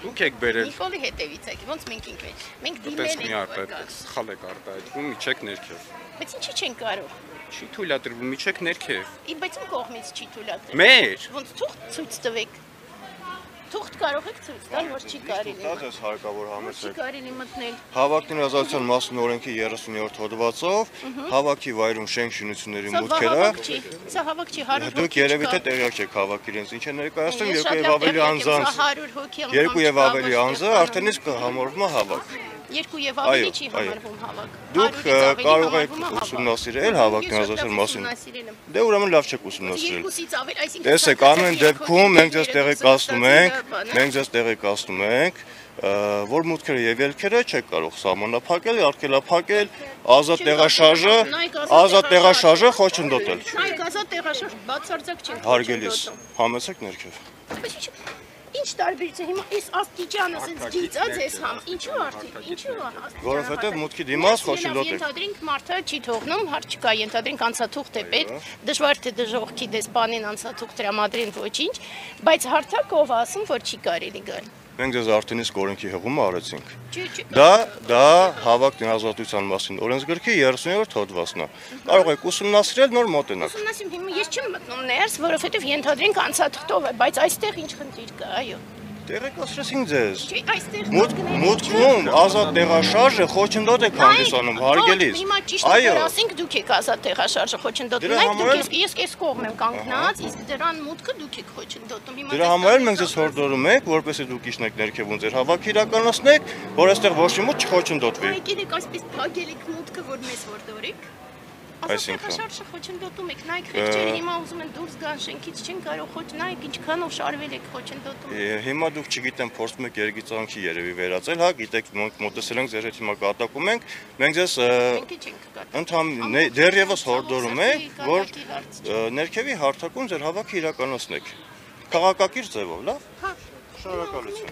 Դուք եք բերել։ Նիկոլի հետևից եք, ոնց մենք ենք վեր։ Մենք Դες դիմել մի ենք։ արտահայտ, սխալ եք արտահայտվում, իջեք ներքև։ Բայց ինչի չենք կարող։ Չի թույլատրվում, իջեք ներքև։ Բայց ում կողմից չի թույլատրվում։ Մեր։ Ոնց թուղթ ցույց տվեք։ Թուղթ կարող եք ցույց տալ, որ չի կարելի։ Դա ձեզ հարկավոր Չի համեցեք։ կարելի մտնել։ Հավաքների ազատության մասին օրենքի 37 հոդվածով հավաքի վայրում շենք շինությունների մուտքերը Սա հավաք չի 100 հոգի։ դուք երևի թե տեղյակ չեք հավաքի իրենց ինչ է ներկայացնում երկու եւ ավելի անձը արդեն իսկ համարվում է հավաք։ Երկու եւ ավելի չի համարվում հավաք։ Դուք կարող եք ուսումնասիրել հավաքների ազատության մասին։ Դե ուրեմն լավ չեք ուսումնասիրել։ Երկուսից ավել, այսինքն Տեսեք, ամեն դեպքում մենք ձեզ տեղեկացնում ենք, որ մուտքերը եւ ելքերը չեք կարող սահմանափակել, արգելափակել, ազատ տեղաշարժը խոչընդոտել։ Նայեք, ազատ տեղաշարժ բացարձակ չենք Հարգելիս, համեցեք ներքև։ Ինչ տարբերություն հիմա այս աստիճանը ասենց դիցած էս համ ինչու արդի ինչու Որովհետեւ մուտքի դիմաց խոչընդոտ եք։ Ենթադրենք մարդը չի թողնում հարց չկա ենթադրենք անցաթուղթ է պետք դժվար թե դժողքի դեսպանին անցաթուղթ տրամադրեն ոչինչ բայց հարթակը ով ասում որ չի կարելի գալ Մենք ձեզ արդեն իսկ օրենքի հղումը արեցինք։ Չի Դա հավաքների ազատության մասին օրենսգրքի 30-րդ հոդվածն է։ Կարող եք ուսումնասիրել նոր մոտենալ։ Ուսումնասիրեմ հիմա ես չեմ մտնում ներս որովհետև ենթադրենք անցաթղթով է բայց այստեղ ինչ խնդիր կա այո Տեղեկացրեցինք ձեզ։ Չի այստեղ Մուտքում ազատ տեղաշարժը խոչընդոտ եք հանդիսանում հարգելիս։ Հիմա ճիշտ է ասենք դուք եք ազատ տեղաշարժը խոչընդոտում եք ես այս կողմ եմ կանգնած իսկ դրան մուտքը դուք եք խոչընդոտում հիմա Դրա համար մենք ձեզ հորդորում ենք որպեսզի դուք իջնեք ներքև ու ձեր հավաքը իրականացնեք որ այստեղ ոչ մի մուտք չխոչընդոտվի Եկեք այսպես փակել եք մուտքը որ մեզ հորդորեք Այսինքն խոչընդոտում եք նայեք խեղճերը հիմա ուզում են դուրս գան շենքից չեն կարող նայեք ինչքանով շարվել եք խոչընդոտում Հիմա դուք չգիտեմ փորձում եք երգիծանքի երևի վերածել հա գիտեք մոտեցել ենք ձեր հետ հիմա կատակում ենք մենք ձեզ ընդհանուր դեռևս հորդորում ենք որ ներքևի հարթակում ձեր հավաքը իրականացնեք քաղաքակիր ձևով լավ Շնորհակալություն